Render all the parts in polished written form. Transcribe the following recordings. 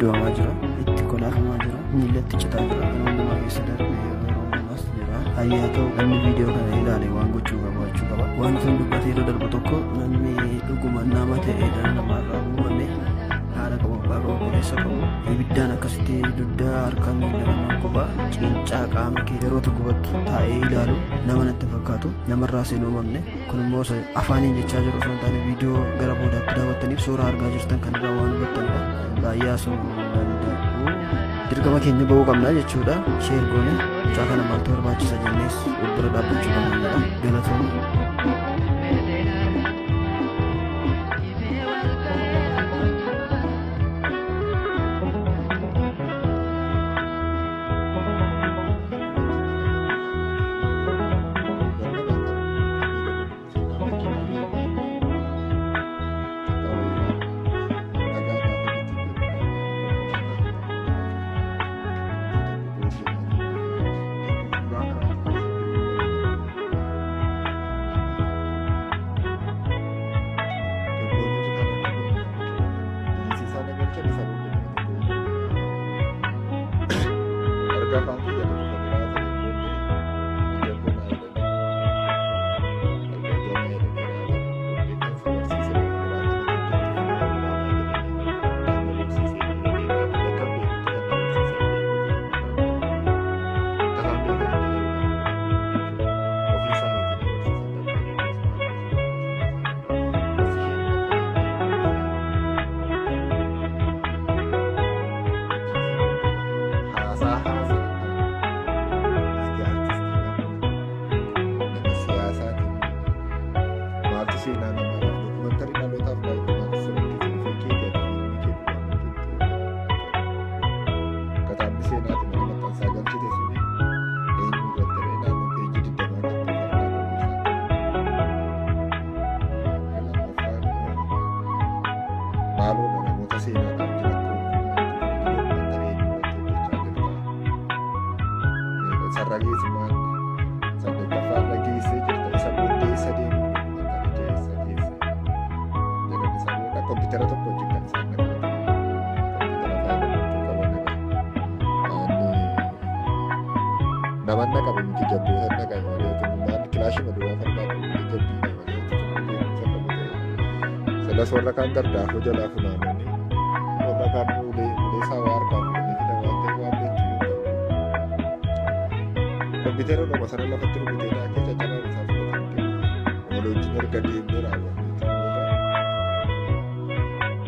du'amaa jira, itti kolaafamaa jira, miillatti citaa jira, namoota keessa darbee yeroo ammaas jira. Ayyaa ta'u namni viidiyoo kana ilaale waan gochuu qaba. Waan sun dubbatee yeroo darbu tokko namni dhuguma nama ta'e dhala namaarraa uumame haala qabu abbaa qabu obboleessa qabu ibiddaan akkasitti duddaa harka miila namaa qubaa cincaa qaama kee yeroo tokkotti taa'ee ilaalu nama natti fakkaatu namarraa seen uumamne kun immoo afaaniin jechaa jiru osoo hin taane viidiyoo gara boodaatti daawwattaniif suuraa argaa jirtan kanarraa waan hubattanidha. Baay'ee asuu danda'u dirqama keenya ba'uu qabna jechuudha. Sheer goone mucaa kana maaltu barbaachisa jennees bira dhaabbachuu qabnudha. Galatoomuu. Namanna qabu miti jabboota nagaa malee tummaan kilaashii maduraa fardaa qabu miti jabbii namaa sala soorra kan gardaafuu jalaa funaananii warra kan ulee isaa waa harkaa fuudhanii fida waan ta'e waan beektu kompiitara dhuma sana lafatti rukutee daakee caccabaa isaa fudhatanii waloojjiin erga deemnee raawwatanii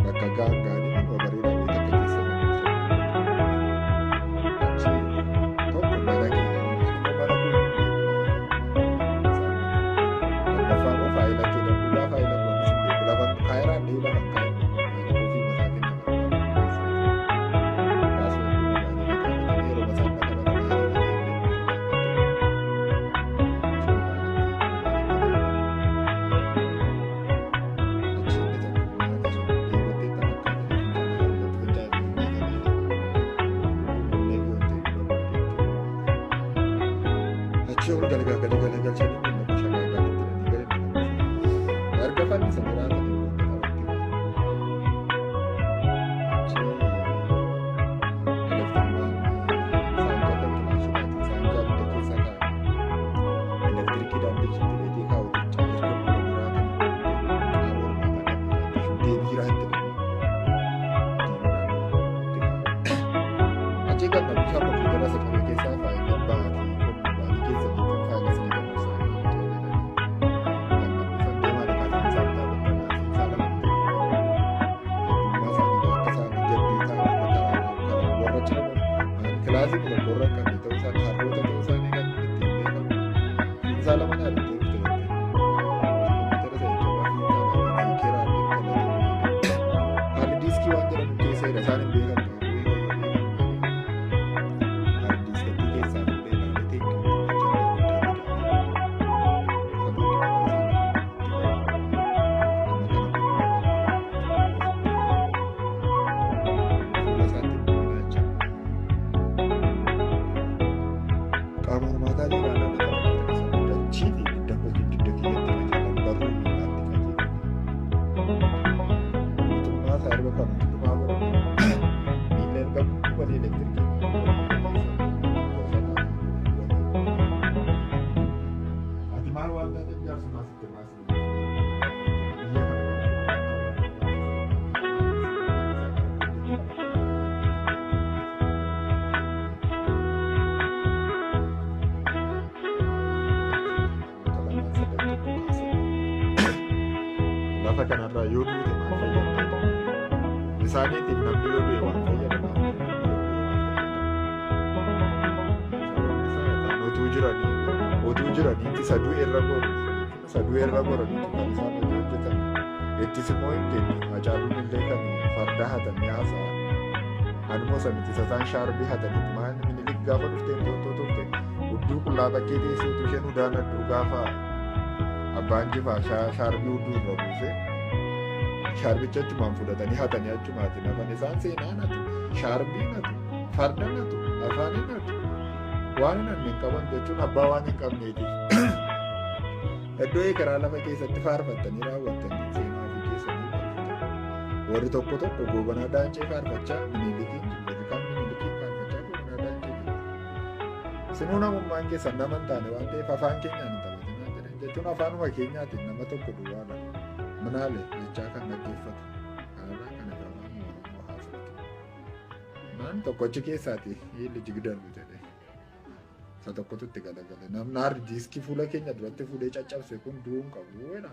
bakka gaangaanii nama bareedaa wayii takka keessa hawaasa kanarraa yoo duute maal fayyadamte? Isaaniitiif namni yoo du'e waan fayyadamaaf otuu jiraniitti saduu irra goraniitu kan isaan hojii hojjetan. Ittis immoo hin kennu Hacaaluun illee kan farda hatanii haasa'a. Anuma samitti isaan shaarbii hataniitu maal Minilik gaafa dhufteen toottoo turte hudduu qullaa bakkee teesseetu isheen udaanadhu gaafa abbaan jifaa shaarbii hudduu irra buuse shaarbicha achumaan fudhatanii hatanii achumaati nafan isaan seenaa natu shaarbii natu farda natu afaanii natu waan hin qaban jechuun abbaa waan hin qabneeti. Iddoo eegaraa lafa keessatti faarfattanii raawwattanii seenaa fi keessanii warri tokko goobanaa daancee faarfachaa Minilikiin faarfachaa goobanaa daancee jiru. Sinuu namummaan keessan nama hin taane waan ta'eef afaan keenyaan hin taphatinaa jedhan jechuun afaanuma keenyaatiin nama tokko duwwaadha. Manaale jechaa kan dhaggeeffatu kanarraa kana gabaabaa Oromoo haasa'atu. Naan tokkochi keessaati hiilli jigdarbu jedhe. Isa tokkotu itti galagale. Namni hardi diiskii fuula keenya duratti fuudhee caccabse kun du'uu hin qabu jedha.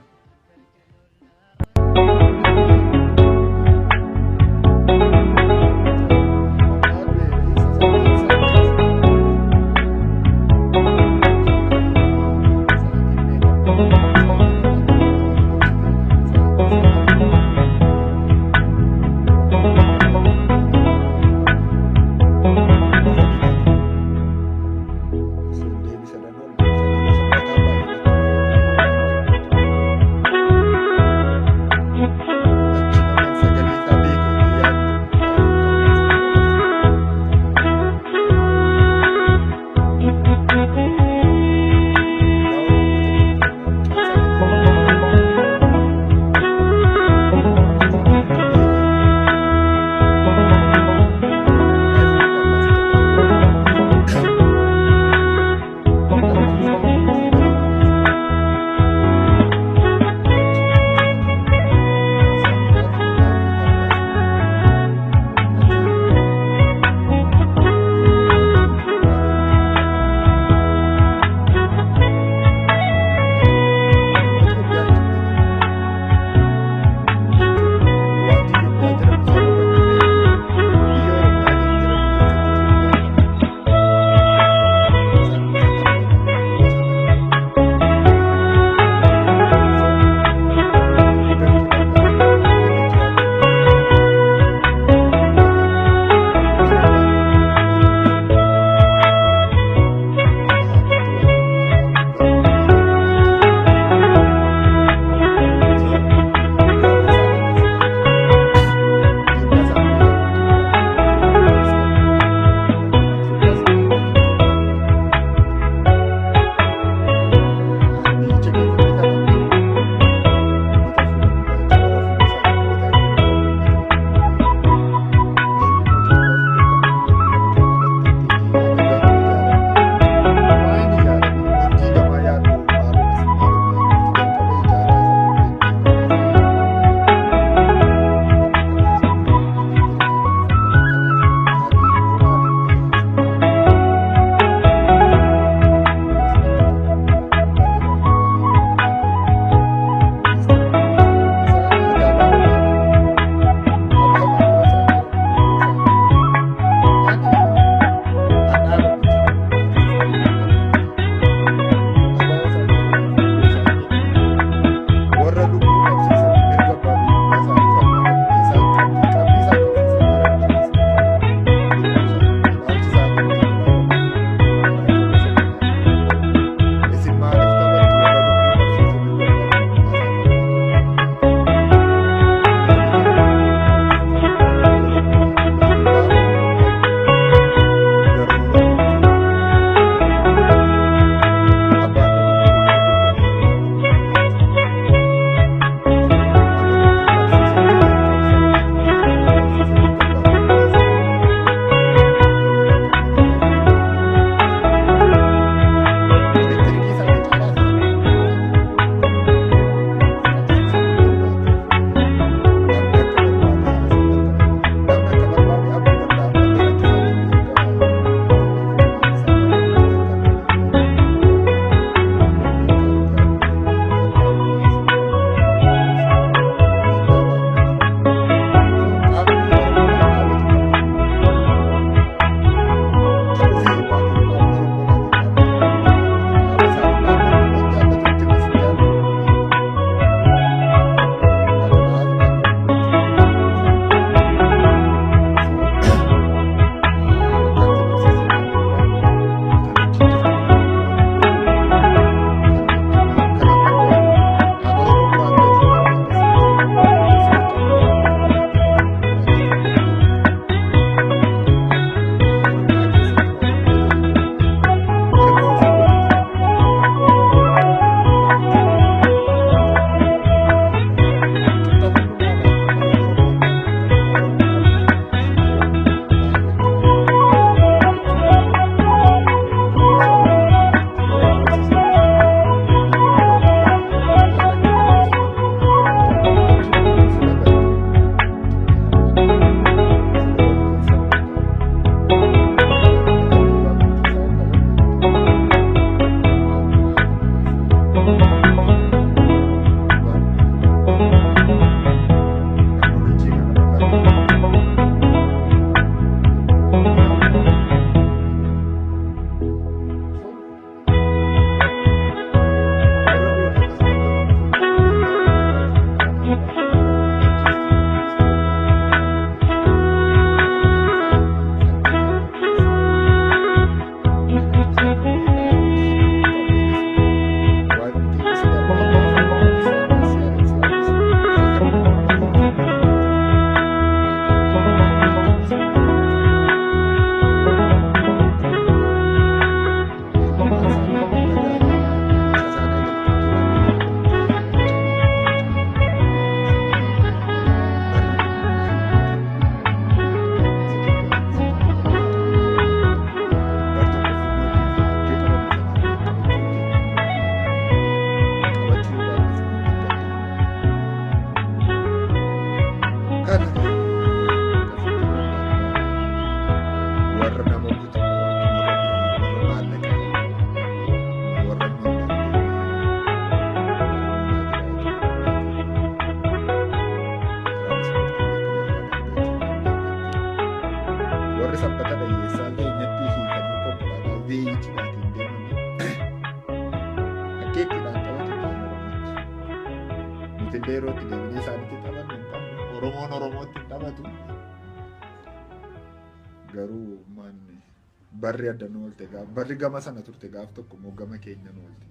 warri sabbata dhayyeessaa keenyatti hiikanii konkolaataa veeyichidhaatiin deemanii akkeettiidhaan taphatu kan Oromooti. Nuti illee yeroo itti deemnee isaanitti taphannu hin qabnu. Oromoon Oromootti hin taphatu. Garuu barri adda nu oolte barri gama sana turte gaaf tokko immoo gama keenya nu oolte.